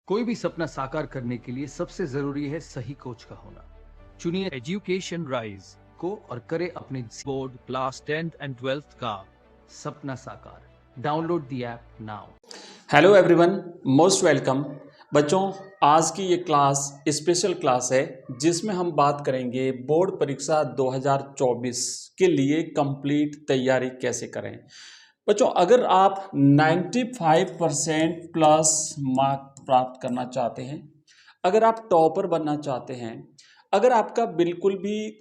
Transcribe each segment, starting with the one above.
कोई भी सपना साकार करने के लिए सबसे जरूरी है सही कोच का होना। चुनिए एजुकेशन राइज को और करे अपने board class 10th and 12th का सपना साकार। Download the app now. Hello everyone, most welcome. बच्चों, आज की ये क्लास स्पेशल क्लास है जिसमेमें हम बात करेंगे बोर्ड परीक्षा 2024 के लिए कंप्लीट तैयारी कैसे करें। बच्चों, अगर आप 95% प्लस मार्क प्राप्त करना चाहते हैं, अगर आप टॉपर बनना चाहते हैं, अगर आपका बिल्कुल भी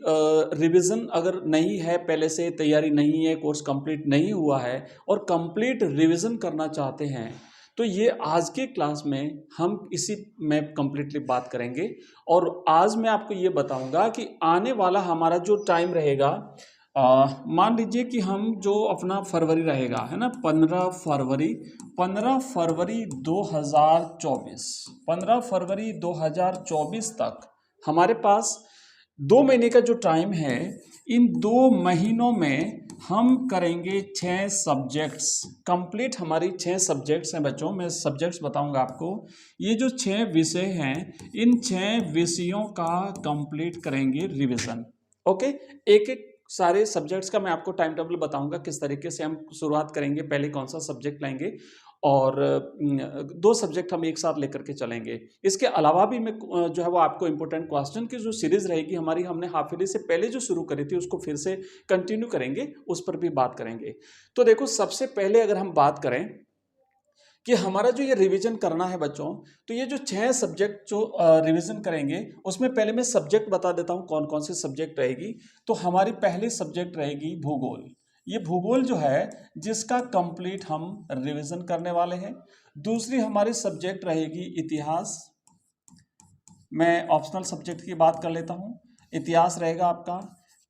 रिवीजन अगर नहीं है, पहले से तैयारी नहीं है, कोर्स कंप्लीट नहीं हुआ है और कंप्लीट रिवीजन करना चाहते हैं, तो ये आज के क्लास में हम इसी में कंप्लीटली बात करेंगे। और आज मैं आपको ये बताऊंगा कि आने वाला हमारा जो टाइम रहेगा, मान लीजिए कि हम जो अपना फरवरी रहेगा, है ना, 15 फरवरी 2024 तक हमारे पास 2 महीने का जो टाइम है। इन 2 महीनों में हम करेंगे 6 सब्जेक्ट्स कंप्लीट। हमारी 6 सब्जेक्ट्स हैं बच्चों, मैं सब्जेक्ट्स बताऊंगा आपको। ये जो 6 विषय हैं, इन 6 विषयों का कंप्लीट करेंगे रिवीजन। ओके, एक एक सारे सब्जेक्ट्स का मैं आपको टाइम टेबल बताऊंगा, किस तरीके से हम शुरुआत करेंगे, पहले कौन सा सब्जेक्ट लेंगे और 2 सब्जेक्ट हम एक साथ लेकर के चलेंगे। इसके अलावा भी मैं जो है वो आपको इंपॉर्टेंट क्वेश्चन की जो सीरीज रहेगी हमारी, हमने हाफ ईयरली से पहले जो शुरू करी थी उसको फिर से कंटिन्यू करेंगे, उस पर भी बात करेंगे। तो देखो, सबसे पहले अगर हम बात करें कि हमारा जो ये रिवीजन करना है बच्चों, तो ये जो 6 सब्जेक्ट जो रिवीजन करेंगे, उसमें पहले मैं सब्जेक्ट बता देता हूँ कौन कौन से सब्जेक्ट रहेगी। तो हमारी पहली सब्जेक्ट रहेगी भूगोल। ये भूगोल जो है जिसका कंप्लीट हम रिवीजन करने वाले हैं। दूसरी हमारी सब्जेक्ट रहेगी इतिहास। मैं ऑप्शनल सब्जेक्ट की बात कर लेता हूँ, इतिहास रहेगा आपका।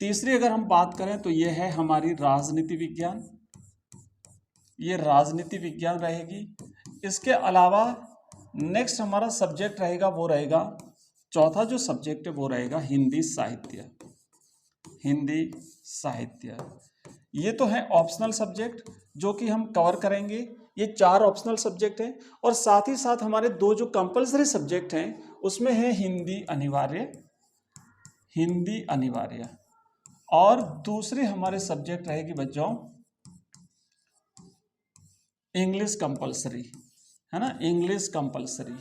तीसरी अगर हम बात करें तो ये है हमारी राजनीति विज्ञान, ये राजनीति विज्ञान रहेगी। इसके अलावा नेक्स्ट हमारा सब्जेक्ट रहेगा, वो रहेगा चौथा जो सब्जेक्ट है वो रहेगा हिंदी साहित्य। हिंदी साहित्य ये तो है ऑप्शनल सब्जेक्ट जो कि हम कवर करेंगे। ये 4 ऑप्शनल सब्जेक्ट हैं और साथ ही साथ हमारे 2 जो कंपलसरी सब्जेक्ट हैं उसमें है हिंदी अनिवार्य, हिंदी अनिवार्य। और दूसरी हमारे सब्जेक्ट रहेगी बच्चों इंग्लिश कंपलसरी, है ना, इंग्लिश कंपलसरी।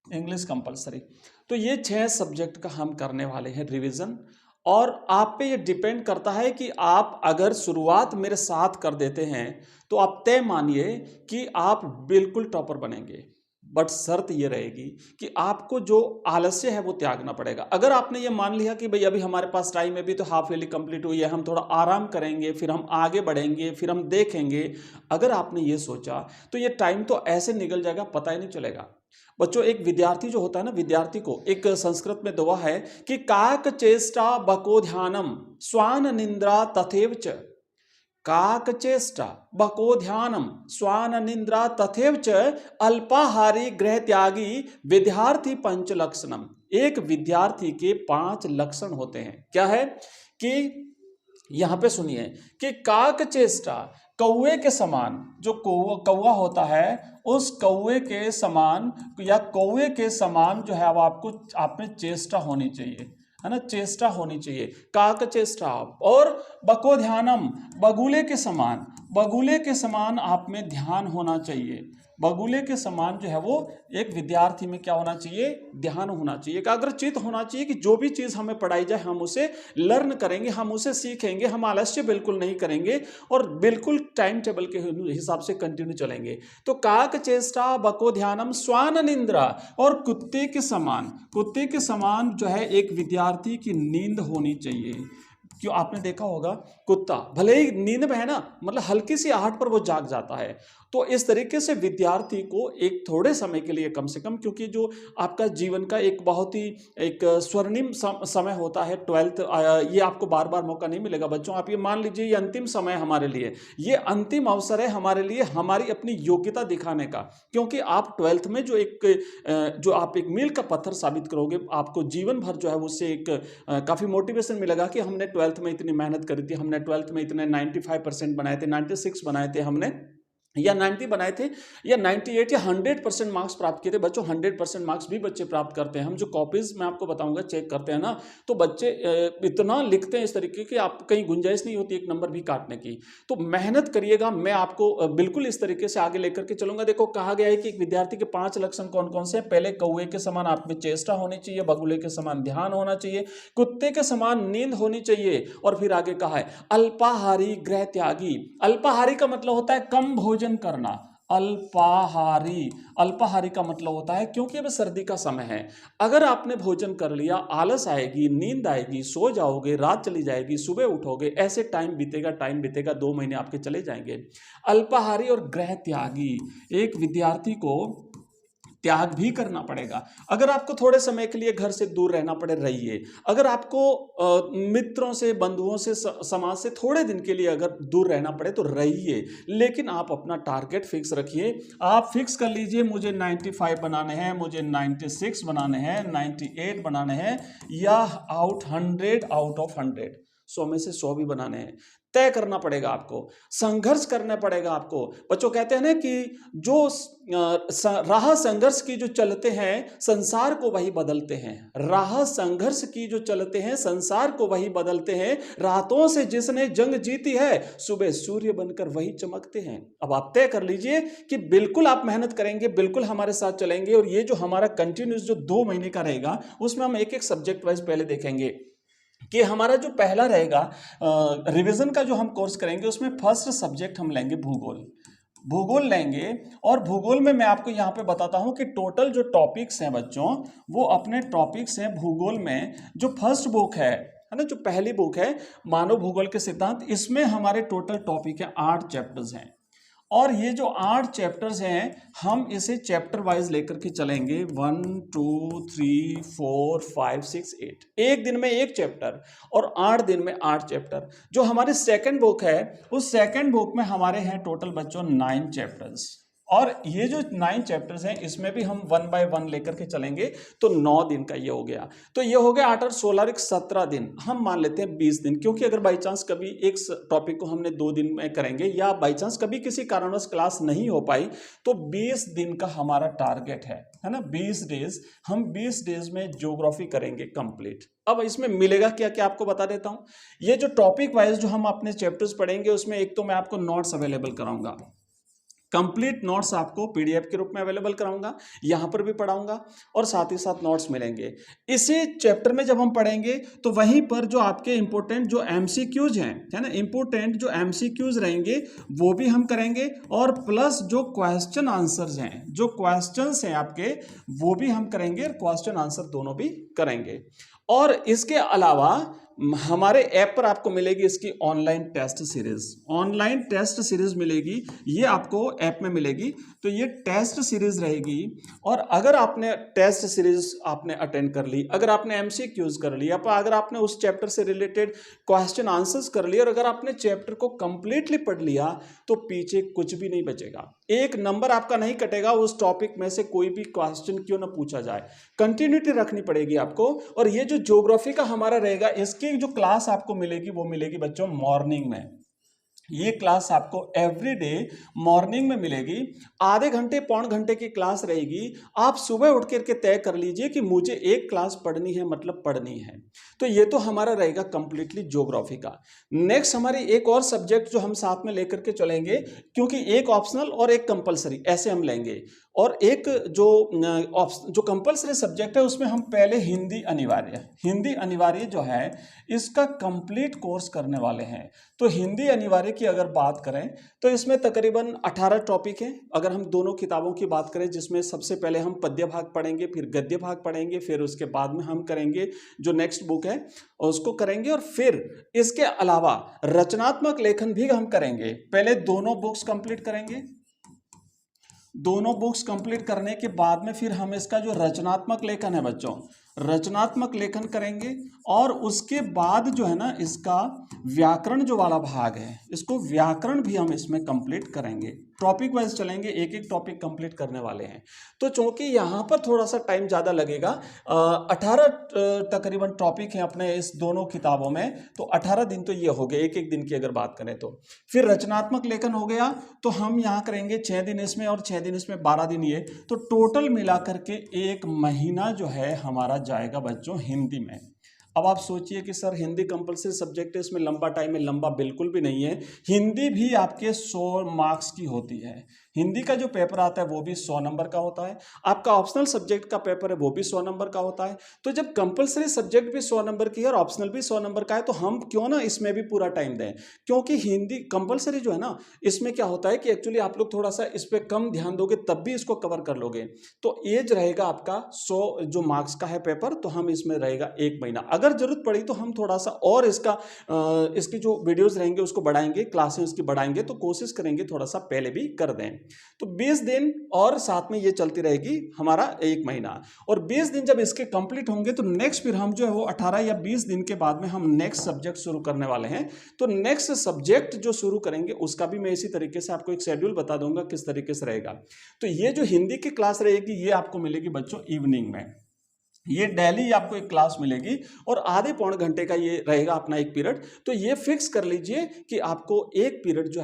English compulsory. तो ये 6 सब्जेक्ट का हम करने वाले हैं रिवीजन। और आप पे ये डिपेंड करता है कि आप अगर शुरुआत मेरे साथ कर देते हैं तो आप तय मानिए कि आप बिल्कुल टॉपर बनेंगे। बट शर्त ये रहेगी कि आपको जो आलस्य है वो त्यागना पड़ेगा। अगर आपने ये मान लिया कि भाई अभी हमारे पास टाइम है, भी तो हाफ ईयरली कंप्लीट हुई है, हम थोड़ा आराम करेंगे, फिर हम आगे बढ़ेंगे, फिर हम देखेंगे, अगर आपने ये सोचा तो ये टाइम तो ऐसे निकल जाएगा, पता ही नहीं चलेगा। बच्चों, एक विद्यार्थी जो होता है ना, विद्यार्थी को एक संस्कृत में दोहा है कि काक चेष्टा बको ध्यानम स्वान निंद्रा तथैव च। काक चेष्टा बको ध्यानम स्वान निंद्रा तथैव च अल्पाहारी गृह त्यागी विद्यार्थी पंच लक्षणम। एक विद्यार्थी के 5 लक्षण होते हैं। क्या है कि यहां पे सुनिए कि काक चेष्टा, कौवे के समान, जो कौवा होता है उस कौवे के समान या कौवे के समान जो है वो आपको आप में चेष्टा होनी चाहिए, है ना, चेष्टा होनी चाहिए, काक चेष्टा। और बको ध्यानम, बगुले के समान, बगुले के समान आप में ध्यान होना चाहिए। बगुले के समान जो है वो एक विद्यार्थी में क्या होना चाहिए, ध्यान होना चाहिए, एकाग्रचित होना चाहिए कि जो भी चीज़ हमें पढ़ाई जाए हम उसे लर्न करेंगे, हम उसे सीखेंगे, हम आलस्य बिल्कुल नहीं करेंगे और बिल्कुल टाइम टेबल के हिसाब से कंटिन्यू चलेंगे। तो काक चेष्टा बको ध्यानम स्वान निंद्रा, और कुत्ते के समान, कुत्ते के समान जो है एक विद्यार्थी की नींद होनी चाहिए। क्यों, आपने देखा होगा कुत्ता भले ही नींद में है ना, मतलब हल्की सी आहट पर वो जाग जाता है। तो इस तरीके से विद्यार्थी को एक थोड़े समय के लिए कम से कम, क्योंकि जो आपका जीवन का एक बहुत ही एक स्वर्णिम समय होता है 12th, ये आपको बार बार मौका नहीं मिलेगा बच्चों। आप ये मान लीजिए ये अंतिम समय है हमारे लिए, ये अंतिम अवसर है हमारे लिए हमारी अपनी योग्यता दिखाने का। क्योंकि आप 12th में जो आप एक मील का पत्थर साबित करोगे, आपको जीवन भर जो है उससे एक काफ़ी मोटिवेशन मिलेगा कि हमने 12th में इतनी मेहनत करी थी, हमने 12th में इतने 95% बनाए थे, 96 बनाए थे हमने, या 90 बनाए थे या 98 या 100% मार्क्स प्राप्त किए थे बच्चों। 100% मार्क्स भी बच्चे प्राप्त करते हैं। हम जो कॉपीज मैं आपको बताऊंगा चेक करते हैं ना, तो बच्चे इतना लिखते हैं इस तरीके की आप कहीं गुंजाइश नहीं होती एक नंबर भी काटने की। तो मेहनत करिएगा, मैं आपको बिल्कुल इस तरीके से आगे लेकर के चलूंगा। देखो कहा गया है कि एक विद्यार्थी के 5 लक्षण कौन कौन से हैं। पहले, कौवे के समान आप में चेष्टा होनी चाहिए, बगुले के समान ध्यान होना चाहिए, कुत्ते के समान नींद होनी चाहिए, और फिर आगे कहा है अल्पाहारी गृह त्यागी। अल्पाहारी का मतलब होता है कम भोजन करना। अल्पाहारी, अल्पाहारी का मतलब होता है क्योंकि अब सर्दी का समय है, अगर आपने भोजन कर लिया आलस आएगी, नींद आएगी, सो जाओगे, रात चली जाएगी, सुबह उठोगे, ऐसे टाइम बीतेगा 2 महीने आपके चले जाएंगे। अल्पाहारी और गृह त्यागी, एक विद्यार्थी को त्याग भी करना पड़ेगा। अगर आपको थोड़े समय के लिए घर से दूर रहना पड़े, रहिए। अगर आपको मित्रों से, बंधुओं से, समाज से थोड़े दिन के लिए अगर दूर रहना पड़े तो रहिए, लेकिन आप अपना टारगेट फिक्स रखिए। आप फिक्स कर लीजिए मुझे 95 बनाने हैं, मुझे 96 बनाने हैं, 98 बनाने हैं, या 100 आउट ऑफ 100, 100 में से 100 भी बनाने हैं। तय करना पड़ेगा आपको, संघर्ष करना पड़ेगा आपको। बच्चों कहते हैं ना कि जो राह संघर्ष की जो चलते हैं संसार को वही बदलते हैं। राह संघर्ष की जो चलते हैं संसार को वही बदलते हैं। रातों से जिसने जंग जीती है सुबह सूर्य बनकर वही चमकते हैं। अब आप तय कर लीजिए कि बिल्कुल आप मेहनत करेंगे, बिल्कुल हमारे साथ चलेंगे, और ये जो हमारा कंटिन्यूस जो 2 महीने का रहेगा उसमें हम एक एक सब्जेक्ट वाइज पहले देखेंगे कि हमारा जो पहला रहेगा रिवीजन का जो हम कोर्स करेंगे उसमें फर्स्ट सब्जेक्ट हम लेंगे भूगोल। भूगोल लेंगे, और भूगोल में मैं आपको यहाँ पे बताता हूँ कि टोटल जो टॉपिक्स हैं बच्चों, वो अपने टॉपिक्स हैं भूगोल में। जो फर्स्ट बुक है ना, जो पहली बुक है मानव भूगोल के सिद्धांत, इसमें हमारे टोटल टॉपिक है 8 चैप्टर्स हैं। और ये जो 8 चैप्टर्स हैं हम इसे चैप्टर वाइज लेकर के चलेंगे, 1 2 3 4 5 6 8, एक दिन में एक चैप्टर और 8 दिन में 8 चैप्टर। जो हमारी सेकंड बुक है उस सेकंड बुक में हमारे हैं टोटल बच्चों 9 चैप्टर्स, और ये जो 9 चैप्टर्स हैं इसमें भी हम 1 बाय 1 लेकर के चलेंगे, तो 9 दिन का ये हो गया। तो ये हो गया 8 और 16 17 दिन, हम मान लेते हैं 20 दिन, क्योंकि अगर बाई चांस कभी एक टॉपिक को हमने 2 दिन में करेंगे, या बाई चांस कभी किसी कारणवश क्लास नहीं हो पाई, तो 20 दिन का हमारा टारगेट है ना। 20 डेज, हम 20 डेज में ज्योग्राफी करेंगे कंप्लीट। अब इसमें मिलेगा क्या क्या आपको बता देता हूं। ये जो टॉपिक वाइज जो हम अपने चैप्टर्स पढ़ेंगे उसमें एक तो मैं आपको नोट्स अवेलेबल कराऊंगा, कंप्लीट नोट्स आपको पीडीएफ के रूप में अवेलेबल कराऊंगा, यहां पर भी पढ़ाऊंगा, और साथ ही साथ नोट्स मिलेंगे। इसी चैप्टर में जब हम पढ़ेंगे तो वहीं पर जो आपके इंपॉर्टेंट जो एमसीक्यूज हैं, है ना, इंपॉर्टेंट जो एमसीक्यूज रहेंगे वो भी हम करेंगे, और प्लस जो क्वेश्चन आंसर्स हैं, जो क्वेश्चंस हैं आपके, वो भी हम करेंगे, और क्वेश्चन आंसर दोनों भी करेंगे। और इसके अलावा हमारे ऐप पर आपको मिलेगी इसकी online test series, online test series मिलेगी, ये आपको ऐप में मिलेगी। तो ये टेस्ट सीरीज रहेगी, और अगर आपने टेस्ट सीरीज आपने अटेंड कर ली, अगर आपने एमसीक्यूज कर लिया, अगर आपने उस चैप्टर से रिलेटेड क्वेश्चन आंसर्स कर लिए, और अगर आपने चैप्टर को कंप्लीटली पढ़ लिया, तो पीछे कुछ भी नहीं बचेगा, एक नंबर आपका नहीं कटेगा उस टॉपिक में से, कोई भी क्वेश्चन क्यों ना पूछा जाए। कंटिन्यूटी रखनी पड़ेगी आपको। और ये जो ज्योग्राफी का हमारा रहेगा, इसकी जो क्लास आपको मिलेगी वो मिलेगी बच्चों मॉर्निंग में। ये क्लास आपको एवरी डे मॉर्निंग में मिलेगी, आधे घंटे पौन घंटे की क्लास रहेगी। आप सुबह उठ करके तय कर लीजिए कि मुझे एक क्लास पढ़नी है, मतलब पढ़नी है। तो ये तो हमारा रहेगा कंप्लीटली ज्योग्राफी का। नेक्स्ट हमारी एक और सब्जेक्ट जो हम साथ में लेकर के चलेंगे, क्योंकि एक ऑप्शनल और एक कंपलसरी ऐसे हम लेंगे, और एक जो कंपलसरी सब्जेक्ट है उसमें हम पहले हिंदी अनिवार्य जो है इसका कंप्लीट कोर्स करने वाले हैं। तो हिंदी अनिवार्य की अगर बात करें तो इसमें तकरीबन 18 टॉपिक हैं। अगर हम दोनों किताबों की बात करें, जिसमें सबसे पहले हम पद्य भाग पढ़ेंगे, फिर गद्य भाग पढ़ेंगे, फिर उसके बाद में हम करेंगे जो नेक्स्ट बुक है उसको करेंगे, और फिर इसके अलावा रचनात्मक लेखन भी हम करेंगे। पहले दोनों बुक्स कंप्लीट करेंगे, दोनों बुक्स कंप्लीट करने के बाद में फिर हम इसका जो रचनात्मक लेखन है बच्चों, रचनात्मक लेखन करेंगे और उसके बाद जो है ना इसका व्याकरण जो वाला भाग है, इसको व्याकरण भी हम इसमें कंप्लीट करेंगे। टॉपिक वाइज चलेंगे, एक एक टॉपिक कंप्लीट करने वाले हैं। तो चूंकि यहाँ पर थोड़ा सा टाइम ज़्यादा लगेगा, 18 तकरीबन टॉपिक हैं अपने इस दोनों किताबों में, तो 18 दिन तो ये हो गए, एक एक दिन की अगर बात करें तो। फिर रचनात्मक लेखन हो गया, तो हम यहाँ करेंगे 6 दिन इसमें और 6 दिन इसमें, 12 दिन ये, तो टोटल मिला करके 1 महीना जो है हमारा जाएगा बच्चों हिंदी में। अब आप सोचिए कि सर हिंदी कंपलसरी सब्जेक्ट है, इसमें लंबा टाइम है, लंबा बिल्कुल भी नहीं है। हिंदी भी आपके 100 मार्क्स की होती है। हिंदी का जो पेपर आता है वो भी 100 नंबर का होता है। आपका ऑप्शनल सब्जेक्ट का पेपर है वो भी 100 नंबर का होता है। तो जब कंपलसरी सब्जेक्ट भी 100 नंबर की है और ऑप्शनल भी 100 नंबर का है, तो हम क्यों ना इसमें भी पूरा टाइम दें, क्योंकि हिंदी कंपलसरी जो है ना, इसमें क्या होता है कि एक्चुअली आप लोग थोड़ा सा इस पर कम ध्यान दोगे तब भी इसको कवर कर लोगे। तो एज रहेगा आपका 100 जो मार्क्स का है पेपर, तो हम इसमें रहेगा 1 महीना। अगर जरूरत पड़ी तो हम थोड़ा सा और इसकी जो वीडियोस रहेंगे उसको बढ़ाएंगे, क्लासें उसकी बढ़ाएंगे, तो कोशिश करेंगे थोड़ा सा पहले भी कर दें। तो 20 दिन और साथ में ये चलती रहेगी हमारा 1 महीना, और 20 दिन जब इसके कंप्लीट होंगे तो नेक्स्ट फिर हम जो है वो 18 या 20 दिन के बाद में हम नेक्स्ट सब्जेक्ट शुरू करने वाले हैं। तो नेक्स्ट सब्जेक्ट जो शुरू करेंगे उसका भी मैं इसी तरीके से आपको एक शेड्यूल बता दूंगा किस तरीके से रहेगा। तो ये जो हिंदी की क्लास रहेगी ये आपको मिलेगी बच्चों इवनिंग में, ये डेली आपको एक क्लास मिलेगी और आधे पौन घंटे का ये रहेगा अपना एक पीरियड। तो ये फिक्स कर लीजिए कि आपको एक पीरियड जो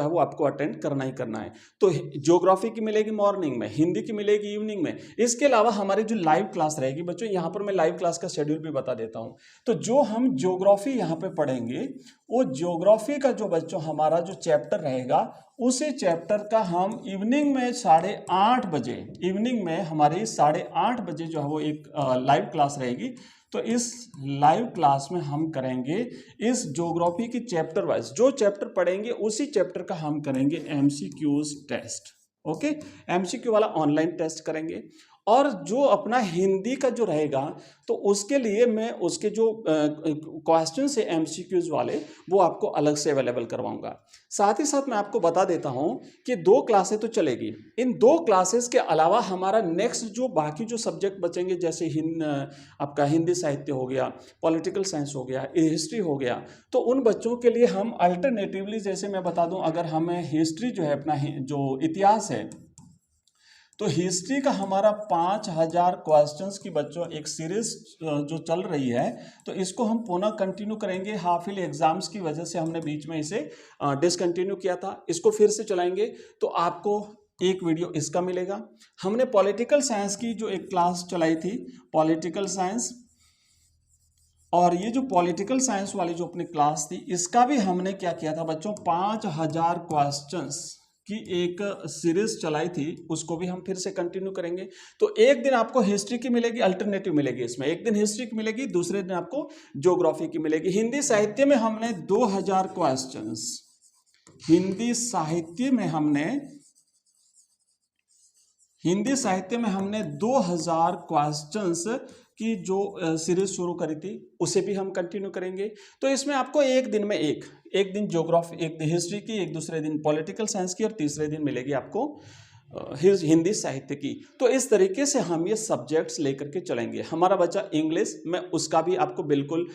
है वो आपको अटेंड करना ही करना है। तो ज्योग्राफी की मिलेगी मॉर्निंग में, हिंदी की मिलेगी इवनिंग में। इसके अलावा हमारी जो लाइव क्लास रहेगी बच्चों, यहाँ पर मैं लाइव क्लास का शेड्यूल भी बता देता हूँ। तो जो हम ज्योग्राफी यहाँ पे पढ़ेंगे, वो ज्योग्राफी का जो बच्चों हमारा जो चैप्टर रहेगा, उसी चैप्टर का हम इवनिंग में 8:30 बजे, इवनिंग में हमारी 8:30 बजे जो है वो एक लाइव क्लास रहेगी। तो इस लाइव क्लास में हम करेंगे इस ज्योग्राफी की चैप्टर वाइज, जो चैप्टर पढ़ेंगे उसी चैप्टर का हम करेंगे एमसीक्यूज टेस्ट। ओके, एमसीक्यू वाला ऑनलाइन टेस्ट करेंगे। और जो अपना हिंदी का जो रहेगा, तो उसके लिए मैं उसके जो क्वेश्चन है एमसीक्यूज वाले, वो आपको अलग से अवेलेबल करवाऊंगा। साथ ही साथ मैं आपको बता देता हूं कि 2 क्लासें तो चलेगी। इन 2 क्लासेस के अलावा हमारा नेक्स्ट जो बाकी जो सब्जेक्ट बचेंगे, जैसे आपका हिंदी साहित्य हो गया, पॉलिटिकल साइंस हो गया, हिस्ट्री हो गया, तो उन बच्चों के लिए हम अल्टरनेटिवली, जैसे मैं बता दूं, अगर हमें हिस्ट्री जो है अपना जो इतिहास है, तो हिस्ट्री का हमारा 5000 क्वेश्चंस की बच्चों एक सीरीज जो चल रही है, तो इसको हम पुनः कंटिन्यू करेंगे। हाफ ईयरली एग्जाम्स की वजह से हमने बीच में इसे डिसकंटिन्यू किया था, इसको फिर से चलाएंगे। तो आपको एक वीडियो इसका मिलेगा। हमने पॉलिटिकल साइंस की जो एक क्लास चलाई थी, पॉलिटिकल साइंस, और ये जो पॉलिटिकल साइंस वाली जो अपनी क्लास थी, इसका भी हमने क्या किया था बच्चों, 5000 क्वेश्चंस की एक सीरीज चलाई थी, उसको भी हम फिर से कंटिन्यू करेंगे। तो एक दिन आपको हिस्ट्री की मिलेगी, अल्टरनेटिव मिलेगी इसमें, एक दिन हिस्ट्री की मिलेगी, दूसरे दिन आपको ज्योग्राफी की मिलेगी। हिंदी साहित्य में हमने 2000 क्वेश्चंस, हिंदी साहित्य में हमने 2000 क्वेश्चंस की जो सीरीज शुरू करी थी, उसे भी हम कंटिन्यू करेंगे। तो इसमें आपको एक दिन में एक दिन ज्योग्राफी, एक दिन हिस्ट्री की, एक दूसरे दिन पॉलिटिकल साइंस की, और तीसरे दिन मिलेगी आपको हिंदी साहित्य की। तो इस तरीके से हम ये सब्जेक्ट्स लेकर के चलेंगे। हमारा बच्चा इंग्लिश में, उसका भी आपको बिल्कुल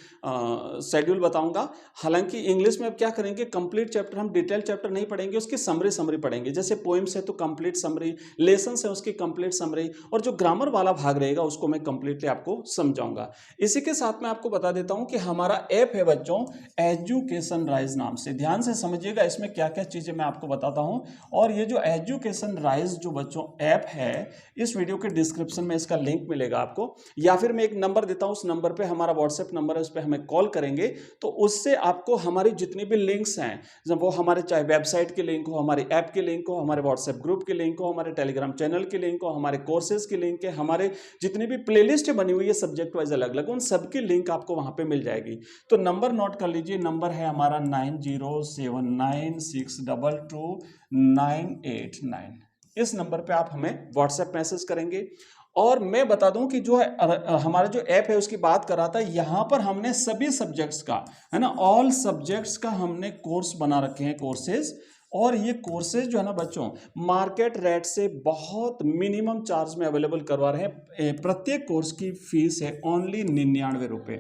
शेड्यूल बताऊंगा। हालांकि इंग्लिश में अब क्या करेंगे, कंप्लीट चैप्टर हम डिटेल चैप्टर नहीं पढ़ेंगे, उसकी समरी पढ़ेंगे। जैसे पोइम्स है तो कंप्लीट समरी, लेसन्स है उसकी कंप्लीट समरी, और जो ग्रामर वाला भाग रहेगा उसको मैं कंप्लीटली आपको समझाऊंगा। इसी के साथ मैं आपको बता देता हूँ कि हमारा ऐप है बच्चों एजुकेशन राइज नाम से। ध्यान से समझिएगा इसमें क्या क्या चीज़ें मैं आपको बताता हूँ। और ये जो एजुकेशन राइज जो बच्चों ऐप है, इस वीडियो के डिस्क्रिप्शन में इसका लिंक मिलेगा आपको, या फिर मैं एक नंबर देता हूं, उस नंबर पे हमारा व्हाट्सएप नंबर है, उस पे हमें कॉल करेंगे तो उससे आपको हमारी जितनी भी लिंक्स हैं, जब वो हमारे चाहे वेबसाइट के लिंक हो, हमारी ऐप के लिंक हो, हमारे व्हाट्सएप ग्रुप के लिंक हो, हमारे टेलीग्राम चैनल के लिंक हो, हमारे कोर्सेज के लिंक है, हमारे जितनी भी प्लेलिस्ट बनी हुई है सब्जेक्ट वाइज अलग अलग, उन सबकी लिंक आपको वहां पे मिल जाएगी। तो नंबर नोट कर लीजिए, नंबर है हमारा 9079622989। इस नंबर पे आप हमें व्हाट्सएप मैसेज करेंगे। और मैं बता दूं कि जो है हमारा जो ऐप है उसकी बात कर रहा था, यहाँ पर हमने सभी सब्जेक्ट्स का, है ना, ऑल सब्जेक्ट्स का हमने कोर्स बना रखे हैं, कोर्सेज और ये कोर्सेज जो है ना बच्चों, मार्केट रेट से बहुत मिनिमम चार्ज में अवेलेबल करवा रहे हैं। प्रत्येक कोर्स की फीस है ओनली 99 रुपये,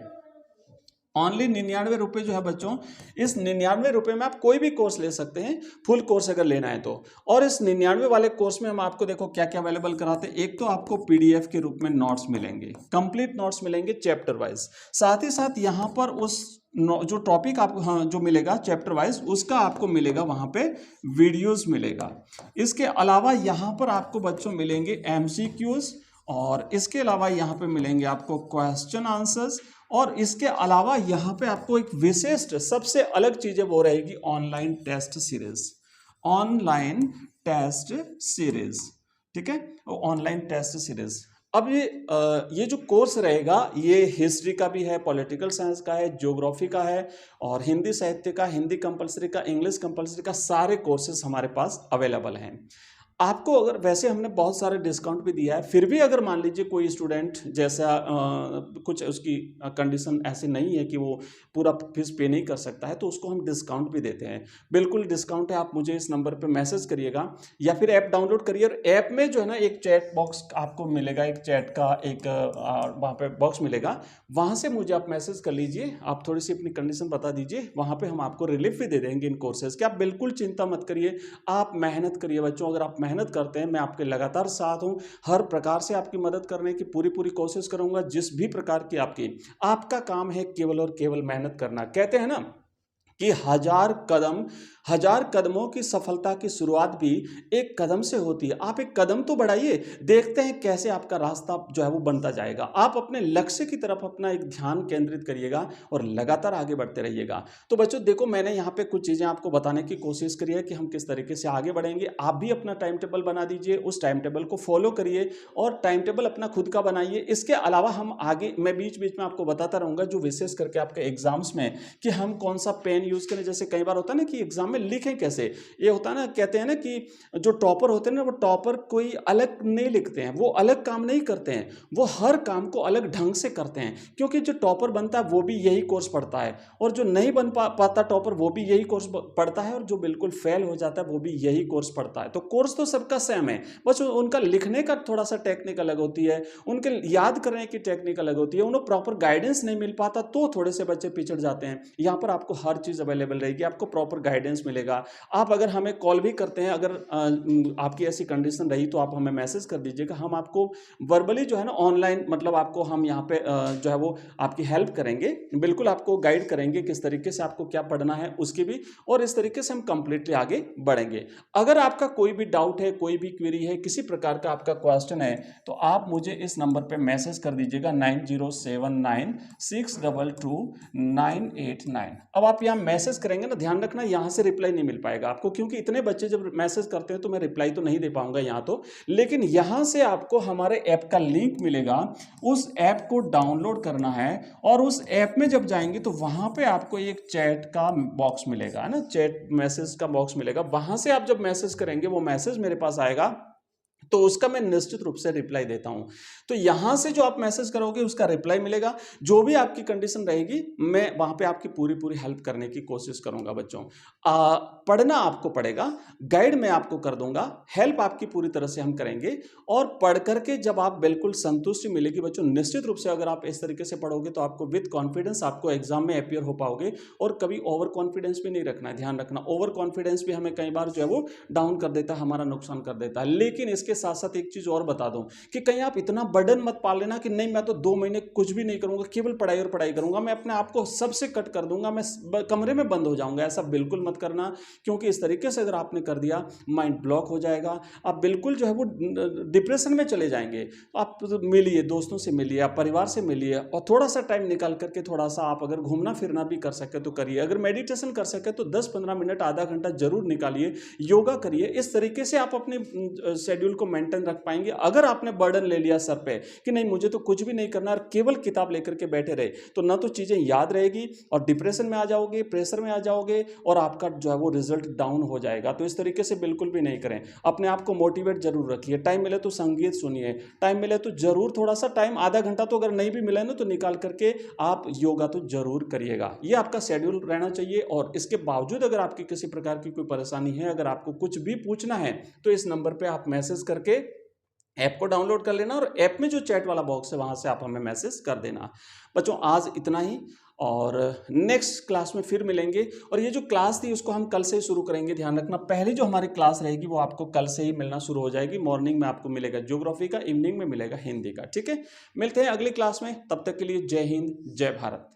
ओनली 99 रुपये जो है बच्चों। इस 99 रुपये में आप कोई भी कोर्स ले सकते हैं, फुल कोर्स अगर लेना है तो। और इस 99 वाले कोर्स में हम आपको देखो क्या क्या अवेलेबल कराते हैं। एक तो आपको पीडीएफ के रूप में नोट्स मिलेंगे, कंप्लीट नोट्स मिलेंगे चैप्टर वाइज। साथ ही साथ यहाँ पर उस जो टॉपिक आपको जो मिलेगा चैप्टर वाइज, उसका आपको मिलेगा वहाँ पे वीडियोस मिलेगा। इसके अलावा यहाँ पर आपको बच्चों मिलेंगे एमसीक्यूज, और इसके अलावा यहाँ पे मिलेंगे आपको क्वेश्चन आंसर्स, और इसके अलावा यहाँ पे आपको एक विशिष्ट सबसे अलग चीज़ है वो रहेगी online test series, online test series, ठीक है, ऑनलाइन टेस्ट सीरीज। अब ये जो कोर्स रहेगा ये हिस्ट्री का भी है, पॉलिटिकल साइंस का है, ज्योग्राफी का है, और हिंदी साहित्य का, हिंदी कंपलसरी का, इंग्लिश कंपलसरी का, सारे कोर्सेज हमारे पास अवेलेबल हैं। आपको अगर वैसे हमने बहुत सारे डिस्काउंट भी दिया है, फिर भी अगर मान लीजिए कोई स्टूडेंट जैसा कुछ उसकी कंडीशन ऐसी नहीं है कि वो पूरा फीस पे नहीं कर सकता है, तो उसको हम डिस्काउंट भी देते हैं। बिल्कुल डिस्काउंट है, आप मुझे इस नंबर पे मैसेज करिएगा या फिर ऐप डाउनलोड करिए। और ऐप में जो है ना एक चैट बॉक्स आपको मिलेगा, एक चैट का एक वहाँ पे बॉक्स मिलेगा, वहाँ से मुझे आप मैसेज कर लीजिए, आप थोड़ी सी अपनी कंडीशन बता दीजिए, वहाँ पर हम आपको रिलीफ भी दे देंगे इन कोर्सेज की। आप बिल्कुल चिंता मत करिए, आप मेहनत करिए बच्चों। अगर आप मेहनत करते हैं, मैं आपके लगातार साथ हूं, हर प्रकार से आपकी मदद करने की पूरी कोशिश करूंगा। जिस भी प्रकार की आपका काम है केवल और केवल मेहनत करना। कहते हैं ना कि 1000 कदमों की सफलता की शुरुआत भी एक कदम से होती है। आप एक कदम तो बढ़ाइए, देखते हैं कैसे आपका रास्ता जो है वो बनता जाएगा। आप अपने लक्ष्य की तरफ अपना एक ध्यान केंद्रित करिएगा और लगातार आगे बढ़ते रहिएगा। तो बच्चों देखो, मैंने यहाँ पे कुछ चीज़ें आपको बताने की कोशिश करी है कि हम किस तरीके से आगे बढ़ेंगे। आप भी अपना टाइम टेबल बना दीजिए, उस टाइम टेबल को फॉलो करिए और टाइम टेबल अपना खुद का बनाइए। इसके अलावा हम आगे, मैं बीच बीच में आपको बताता रहूँगा जो विशेष करके आपके एग्जाम्स में, कि हम कौन सा पेन यूज़ करें। जैसे कई बार होता है ना कि एग्जाम में लिखें कैसे, ये होता है ना, कहते हैं ना कि जो टॉपर होते हैं ना, वो टॉपर कोई अलग नहीं लिखते हैं, वो अलग काम नहीं करते हैं, वो हर काम को अलग ढंग से करते हैं। क्योंकि जो टॉपर बनता है वो भी यही कोर्स पढ़ता है, और जो नहीं बन पाता टॉपर वो भी यही कोर्स पढ़ता है, और जो बिल्कुल फेल हो जाता है वो भी यही कोर्स पढ़ता है। तो कोर्स तो सबका सेम है, बस उनका लिखने का थोड़ा सा टेक्निक अलग होती है, उनके याद करने की टेक्निक अलग होती है, उन्हें प्रॉपर गाइडेंस नहीं मिल पाता तो थोड़े से बच्चे पिछड़ जाते हैं। यहाँ पर आपको हर चीज़ अवेलेबल रहेगी, आपको प्रॉपर गाइडेंस मिलेगा। आप अगर हमें कॉल भी करते हैं, अगर आपकी ऐसी कंडीशन रही तो आप हमें मैसेज कर दीजिएगा, हम आपको वर्बली जो है ना ऑनलाइन, मतलब आपको हम यहाँ पे जो है वो आपकी हेल्प करेंगे, बिल्कुल आपको गाइड करेंगे किस तरीके से आपको क्या पढ़ना है उसकी भी, और इस तरीके से हम कंप्लीटली आगे बढ़ेंगे। अगर आपका कोई भी डाउट है, कोई भी क्वेरी है, किसी प्रकार का आपका क्वेश्चन है, तो आप मुझे इस नंबर पे मैसेज कर दीजिएगा 9079622989। अब आप यहाँ मैसेज करेंगे ना, ध्यान रखना यहाँ से रिप्लाई नहीं मिल पाएगा आपको, क्योंकि इतने बच्चे जब मैसेज करते हैं तो मैं रिप्लाई तो नहीं दे पाऊंगा यहाँ तो, लेकिन यहाँ से आपको हमारे ऐप का लिंक मिलेगा, उस ऐप को डाउनलोड करना है, और उस ऐप में जब जाएंगे तो वहाँ पे आपको एक चैट का बॉक्स मिलेगा, है ना, चैट मैसेज का बॉक्स मिलेगा। वहाँ से आप जब मैसेज करेंगे वो मैसेज मेरे पास आएगा, तो उसका मैं निश्चित रूप से रिप्लाई देता हूं। तो यहां से जो आप मैसेज करोगे उसका रिप्लाई मिलेगा, जो भी आपकी कंडीशन रहेगी मैं वहां पे आपकी पूरी हेल्प करने की कोशिश करूंगा बच्चों। पढ़ना आपको पड़ेगा, गाइड मैं आपको कर दूंगा, हेल्प आपकी पूरी तरह से हम करेंगे, और पढ़ करके जब आप बिल्कुल संतुष्टि मिलेगी बच्चों, निश्चित रूप से अगर आप इस तरीके से पढ़ोगे तो आपको विद कॉन्फिडेंस आपको एग्जाम में अपियर हो पाओगे। और कभी ओवर कॉन्फिडेंस भी नहीं रखना है, ध्यान रखना, ओवर कॉन्फिडेंस भी हमें कई बार जो है वो डाउन कर देता है, हमारा नुकसान कर देता है। लेकिन इसके साथ साथ एक चीज और बता दूं कि कहीं आप इतना बर्डन मत पाल लेना कि नहीं मैं तो 2 महीने कुछ भी नहीं करूंगा, केवल पढ़ाई और पढ़ाई करूंगा, मैं अपने आप को सबसे कट कर दूंगा, मैं कमरे में बंद हो जाऊंगा। ऐसा बिल्कुल मत करना, क्योंकि इस तरीके से अगर आपने कर दिया माइंड ब्लॉक हो जाएगा, आप बिल्कुल जो है वो डिप्रेशन में चले जाएंगे। आप मिलिए, दोस्तों से मिलिए, आप परिवार से मिलिए, और थोड़ा सा टाइम निकाल करके थोड़ा सा आप अगर घूमना फिरना भी कर सके तो करिए, अगर मेडिटेशन कर सके तो 10-15 मिनट आधा घंटा जरूर निकालिए, योगा करिए। इस तरीके से आप अपने शेड्यूल को मेंटेन रख पाएंगे। अगर आपने बर्डन ले लिया सर पे कि नहीं मुझे तो कुछ भी नहीं करना और केवल किताब लेकर के बैठे रहे, तो ना तो चीजें याद रहेगी और डिप्रेशन में आ जाओगे, प्रेशर में आ जाओगे और आपका जो है वो रिजल्ट डाउन हो जाएगा। तो इस तरीके से बिल्कुल भी नहीं करें। अपने आप को मोटिवेट जरूर रखिए। टाइम मिले तो संगीत सुनिए, टाइम मिले तो जरूर थोड़ा सा टाइम, आधा घंटा तो अगर नहीं भी मिला ना तो निकाल करके आप योगा तो जरूर करिएगा। ये आपका शेड्यूल रहना चाहिए। और इसके बावजूद अगर आपकी किसी प्रकार की कोई परेशानी है, अगर आपको कुछ भी पूछना है तो इस नंबर पे आप मैसेज करके ऐप को डाउनलोड कर लेना और ऐप में जो चैट वाला बॉक्स है वहां से आप हमें मैसेज कर देना। बच्चों आज इतना ही, और नेक्स्ट क्लास में फिर मिलेंगे। और ये जो क्लास थी उसको हम कल से ही शुरू करेंगे। ध्यान रखना, पहली जो हमारी क्लास रहेगी वो आपको कल से ही मिलना शुरू हो जाएगी। मॉर्निंग में आपको मिलेगा ज्योग्राफी का, इवनिंग में मिलेगा हिंदी का। ठीक है, मिलते हैं अगली क्लास में। तब तक के लिए जय हिंद, जय भारत।